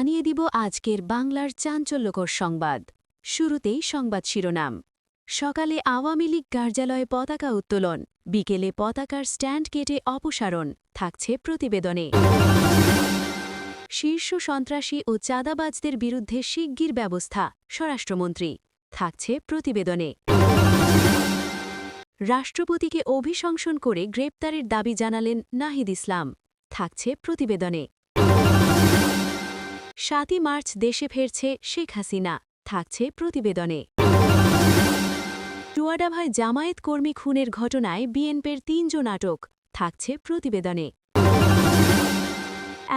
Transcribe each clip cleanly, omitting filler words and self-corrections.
জানিয়ে দিব আজকের বাংলার চাঞ্চল্যকর সংবাদ। শুরুতেই সংবাদ শিরোনাম। সকালে আওয়ামী লীগ কার্যালয়ে পতাকা উত্তোলন, বিকেলে পতাকার স্ট্যান্ড কেটে অপসারণ, থাকছে প্রতিবেদনে। শীর্ষ সন্ত্রাসী ও চাঁদাবাজদের বিরুদ্ধে শিগগির ব্যবস্থা, স্বরাষ্ট্রমন্ত্রী, থাকছে প্রতিবেদনে। রাষ্ট্রপতিকে অভিশংসন করে গ্রেপ্তারের দাবি জানালেন নাহিদ ইসলাম, থাকছে প্রতিবেদনে। ৭ই মার্চ দেশে ফিরছে শেখ হাসিনা, থাকছে প্রতিবেদনে। চুয়াডাঙ্গায় জামায়াত কর্মী খুনের ঘটনায় বিএনপির ৩ জন আটক, থাকছে প্রতিবেদনে।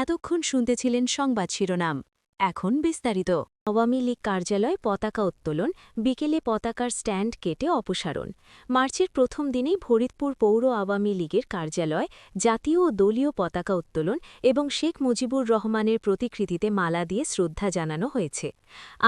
এতক্ষণ শুনতেছিলেন সংবাদ শিরোনাম, এখন বিস্তারিত। আওয়ামী লীগ কার্যালয়ে পতাকা উত্তোলন, বিকেলে পতাকার স্ট্যান্ড কেটে অপসারণ। মার্চের প্রথম দিনেই ফরিদপুর পৌর আওয়ামী লীগের কার্যালয় জাতীয় ও দলীয় পতাকা উত্তোলন এবং শেখ মুজিবুর রহমানের প্রতিকৃতিতে মালা দিয়ে শ্রদ্ধা জানানো হয়েছে।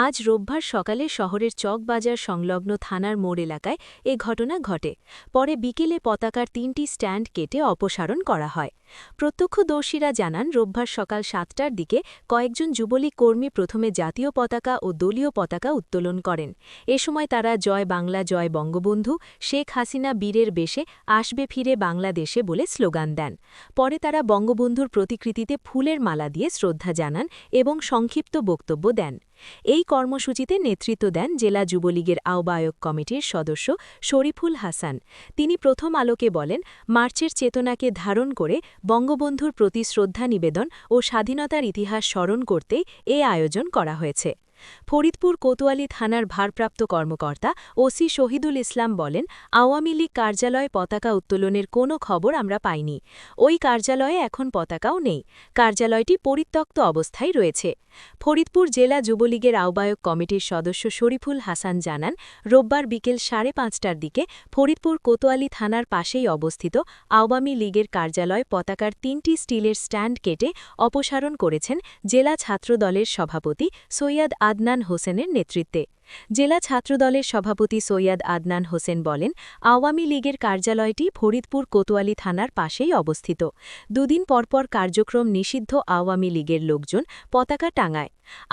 আজ রোববার সকালে শহরের চকবাজার সংলগ্ন থানার মোড় এলাকায় এ ঘটনা ঘটে। পরে বিকেলে পতাকার ৩টি স্ট্যান্ড কেটে অপসারণ করা হয়। প্রত্যক্ষদর্শীরা জানান, রোববার সকাল ৭টার দিকে কয়েকজন যুবলীগ কর্মী প্রথমে জাতীয় পতাকা ও দলীয় পতাকা উত্তোলন করেন। এ সময় তারা জয় বাংলা, জয় বঙ্গবন্ধু, শেখ হাসিনা বীরের বেশে আসবে ফিরে বাংলাদেশে বলে স্লোগান দেন। পরে তারা বঙ্গবন্ধুর প্রতিকৃতিতে ফুলের মালা দিয়ে শ্রদ্ধা জানান এবং সংক্ষিপ্ত বক্তব্য দেন। এই কর্মসূচিতে নেতৃত্ব দেন জেলা যুবলীগের আহ্বায়ক কমিটির সদস্য শরীফুল হাসান। তিনি প্রথম আলোকে বলেন, মার্চের চেতনাকে ধারণ করে বঙ্গবন্ধুর প্রতি শ্রদ্ধা নিবেদন ও স্বাধীনতার ইতিহাস স্মরণ করতেই এ আয়োজন করা হয়েছে। ফরিদপুর কোতোয়ালি থানার ভারপ্রাপ্ত কর্মকর্তা ওসি শহীদুল ইসলাম বলেন, আওয়ামী লীগ কার্যালয়ে পতাকা উত্তোলনের কোনো খবর আমরা পাইনি। ওই কার্যালয়ে এখন পতাকাও নেই। কার্যালয়টি পরিত্যক্ত অবস্থায় রয়েছে। ফরিদপুর জেলা যুবলীগের আহ্বায়ক কমিটির সদস্য শরীফুল হাসান জানান, রোববার বিকেল ৫:৩০টার দিকে ফরিদপুর কোতোয়ালি থানার পাশেই অবস্থিত আওয়ামী লীগের কার্যালয় পতাকার ৩টি স্টিলের স্ট্যান্ড কেটে অপসারণ করেছেন জেলা ছাত্রদলের সভাপতি সৈয়দ আদনান হোসেনের নেতৃত্বে। জেলা ছাত্রদলের সভাপতি সৈয়দ আদনান হোসেন বলেন, আওয়ামী লীগের কার্যালয়টি ফরিদপুর কোতোয়ালি থানার পাশেই অবস্থিত। দুদিন পরপর কার্যক্রম নিষিদ্ধ আওয়ামী লীগের লোকজন পতাকা টাঙায়।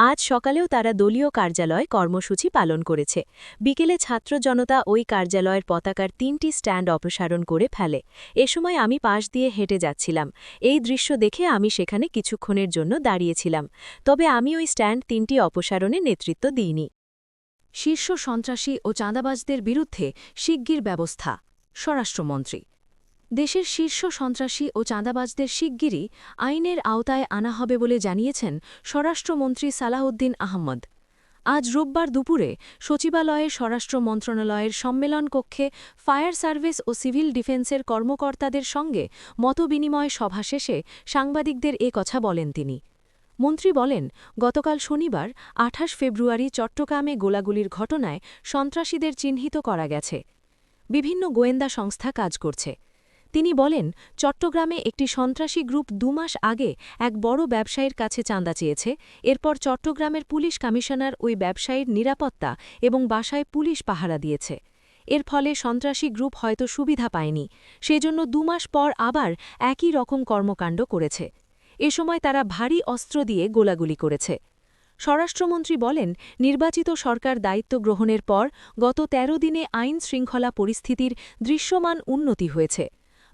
আজ সকালেও তারা দলীয় কার্যালয় কর্মসূচি পালন করেছে। বিকেলে ছাত্র জনতা ওই কার্যালয়ের পতাকার ৩টি স্ট্যান্ড অপসারণ করে ফেলে। এ সময় আমি পাশ দিয়ে হেঁটে যাচ্ছিলাম। এই দৃশ্য দেখে আমি সেখানে কিছুক্ষণের জন্য দাঁড়িয়েছিলাম। তবে আমি ওই স্ট্যান্ড ৩টি অপসারণে নেতৃত্ব দিইনি। শীর্ষ সন্ত্রাসী ও চাঁদাবাজদের বিরুদ্ধে শিগগির ব্যবস্থা, স্বরাষ্ট্রমন্ত্রী। দেশের শীর্ষ সন্ত্রাসী ও চাঁদাবাজদের শিগগিরই আইনের আওতায় আনা হবে বলে জানিয়েছেন স্বরাষ্ট্রমন্ত্রী সালাহউদ্দিন আহমদ। আজ রোববার দুপুরে সচিবালয়ে স্বরাষ্ট্র মন্ত্রণালয়ের সম্মেলন কক্ষে ফায়ার সার্ভিস ও সিভিল ডিফেন্সের কর্মকর্তাদের সঙ্গে মতবিনিময় সভা শেষে সাংবাদিকদের এ কথা বলেন তিনি। মন্ত্রী বলেন, গতকাল শনিবার ২৮ ফেব্রুয়ারি চট্টগ্রামে গোলাগুলির ঘটনায় সন্ত্রাসীদের চিহ্নিত করা গেছে। বিভিন্ন গোয়েন্দা সংস্থা কাজ করছে। তিনি বলেন, চট্টগ্রামে একটি সন্ত্রাসী গ্রুপ ২ মাস আগে এক বড় ব্যবসায়ীর কাছে চাঁদা চেয়েছে। এরপর চট্টগ্রামের পুলিশ কমিশনার ওই ব্যবসায়ীর নিরাপত্তা এবং বাসায় পুলিশ পাহারা দিয়েছে। এর ফলে সন্ত্রাসী গ্রুপ হয়তো সুবিধা পায়নি, সেজন্য ২ মাস পর আবার একই রকম কর্মকাণ্ড করেছে। এ সময় তারা ভারী অস্ত্র দিয়ে গোলাগুলি করেছে। স্বরাষ্ট্রমন্ত্রী বলেন, নির্বাচিত সরকার দায়িত্ব গ্রহণের পর গত ১৩ দিনে আইন শৃঙ্খলা পরিস্থিতির দৃশ্যমান উন্নতি হয়েছে।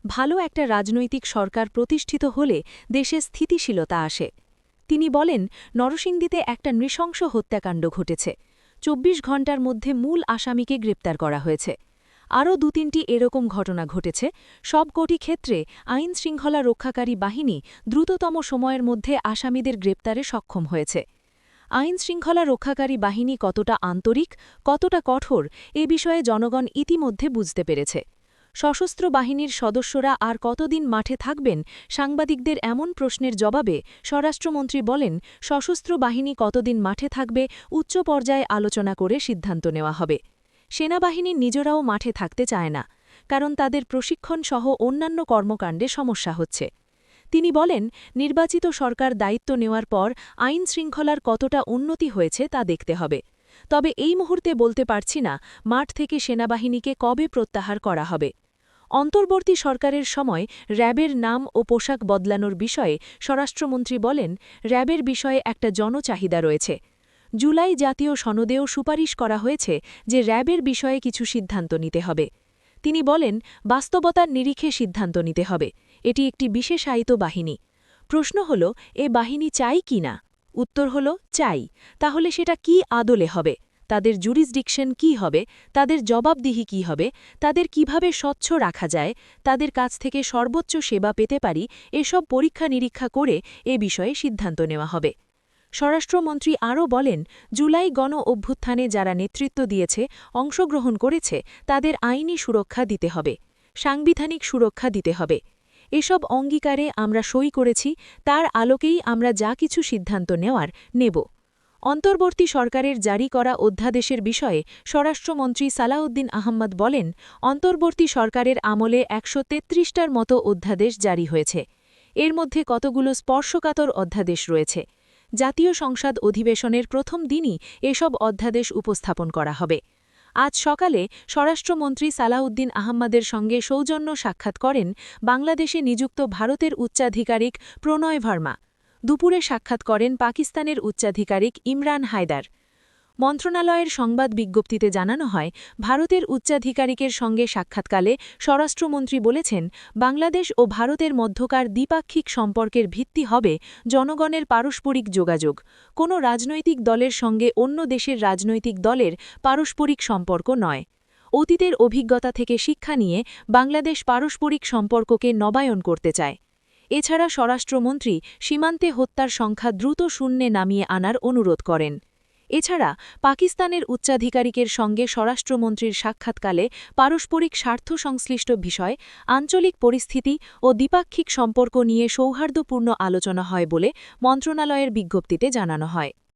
ভালো একটা রাজনৈতিক সরকার প্রতিষ্ঠিত হলে দেশে স্থিতিশীলতা আসে। তিনি বলেন, নরসিংদীতে একটা নৃশংস হত্যাকাণ্ড ঘটেছে। ২৪ ঘণ্টার মধ্যে মূল আসামিকে গ্রেপ্তার করা হয়েছে। আরও ২-৩টি এরকম ঘটনা ঘটেছে। সবকটি ক্ষেত্রে আইন শৃঙ্খলা রক্ষাকারী বাহিনী দ্রুততম সময়ের মধ্যে আসামিদের গ্রেপ্তারে সক্ষম হয়েছে। আইন শৃঙ্খলা রক্ষাকারী বাহিনী কতটা আন্তরিক, কতটা কঠোর, এ বিষয়ে জনগণ ইতিমধ্যে বুঝতে পেরেছে। সশস্ত্র বাহিনীর সদস্যরা আর কতদিন মাঠে থাকবেন? সাংবাদিকদের এমন প্রশ্নের জবাবে স্বরাষ্ট্রমন্ত্রী বলেন, সশস্ত্র বাহিনী কতদিন মাঠে থাকবে উচ্চ পর্যায়ে আলোচনা করে সিদ্ধান্ত নেওয়া হবে। সেনাবাহিনী নিজেরাও মাঠে থাকতে চায় না, কারণ তাদের প্রশিক্ষণ সহ অন্যান্য কর্মকাণ্ডে সমস্যা হচ্ছে। তিনি বলেন, নির্বাচিত সরকার দায়িত্ব নেওয়ার পর আইন শৃঙ্খলার কতটা উন্নতি হয়েছে তা দেখতে হবে। তবে এই মুহূর্তে বলতে পারছি না মাঠ থেকে সেনাবাহিনীকে কবে প্রত্যাহার করা হবে। অন্তর্বর্তী সরকারের সময় র্যাবের নাম ও পোশাক বদলানোর বিষয়ে স্বরাষ্ট্রমন্ত্রী বলেন, র্যাবের বিষয়ে একটা জনচাহিদা রয়েছে। জুলাই জাতীয় সনদেও সুপারিশ করা হয়েছে যে র্যাবের বিষয়ে কিছু সিদ্ধান্ত নিতে হবে। তিনি বলেন, বাস্তবতার নিরিখে সিদ্ধান্ত নিতে হবে। এটি একটি বিশেষায়িত বাহিনী। প্রশ্ন হল, এ বাহিনী চাই কি না? উত্তর হল, চাই। তাহলে সেটা কি আদলে হবে? তাদের জুরিসডিকশন কি হবে? তাদের জবাবদিহি কি হবে? তাদের কিভাবে স্বচ্ছ রাখা যায়? তাদের কাছ থেকে সর্বোচ্চ সেবা পেতে পারি, এসব পরীক্ষা নিরীক্ষা করে এ বিষয়ে সিদ্ধান্ত নেওয়া হবে। স্বরাষ্ট্রমন্ত্রী আরও বলেন, জুলাই গণ অভ্যুত্থানে যারা নেতৃত্ব দিয়েছে, অংশগ্রহণ করেছে, তাদের আইনি সুরক্ষা দিতে হবে, সাংবিধানিক সুরক্ষা দিতে হবে। এসব অঙ্গীকারে আমরা সই করেছি, তার আলোকেই আমরা যা কিছু সিদ্ধান্ত নেব। অন্তর্বর্তী সরকারের জারি করা অধ্যাদেশের বিষয়ে স্বরাষ্ট্রমন্ত্রী সালাউদ্দিন আহম্মদ বলেন, অন্তর্বর্তী সরকারের আমলে ১৩৩টার মতো অধ্যাদেশ জারি হয়েছে। এর মধ্যে কতগুলো স্পর্শকাতর অধ্যাদেশ রয়েছে। জাতীয় সংসদ অধিবেশনের প্রথম দিনই এসব অধ্যাদেশ উপস্থাপন করা হবে। আজ সকালে স্বরাষ্ট্রমন্ত্রী সালাউদ্দিন আহম্মদের সঙ্গে সৌজন্য সাক্ষাৎ করেন বাংলাদেশে নিযুক্ত ভারতের উচ্চাধিকারিক প্রণয় ভার্মা। দুপুরে সাক্ষাৎ করেন পাকিস্তানের উচ্চাধিকারিক ইমরান হায়দার। মন্ত্রণালয়ের সংবাদ বিজ্ঞপ্তিতে জানানো হয়, ভারতের উচ্চাধিকারিকের সঙ্গে সাক্ষাৎকালে স্বরাষ্ট্রমন্ত্রী বলেছেন, বাংলাদেশ ও ভারতের মধ্যকার দ্বিপাক্ষিক সম্পর্কের ভিত্তি হবে জনগণের পারস্পরিক যোগাযোগ। কোনো রাজনৈতিক দলের সঙ্গে অন্য দেশের রাজনৈতিক দলের পারস্পরিক সম্পর্ক নয়। অতীতের অভিজ্ঞতা থেকে শিক্ষা নিয়ে বাংলাদেশ পারস্পরিক সম্পর্ককে নবায়ন করতে চায়। এছাড়া স্বরাষ্ট্রমন্ত্রী সীমান্তে হত্যার সংখ্যা দ্রুত শূন্যে নামিয়ে আনার অনুরোধ করেন। এছাড়া পাকিস্তানের উচ্চাধিকারিকের সঙ্গে স্বরাষ্ট্রমন্ত্রীর সাক্ষাৎকালে পারস্পরিক স্বার্থ সংশ্লিষ্ট বিষয়, আঞ্চলিক পরিস্থিতি ও দ্বিপাক্ষিক সম্পর্ক নিয়ে সৌহার্দ্যপূর্ণ আলোচনা হয় বলে মন্ত্রণালয়ের বিজ্ঞপ্তিতে জানানো হয়।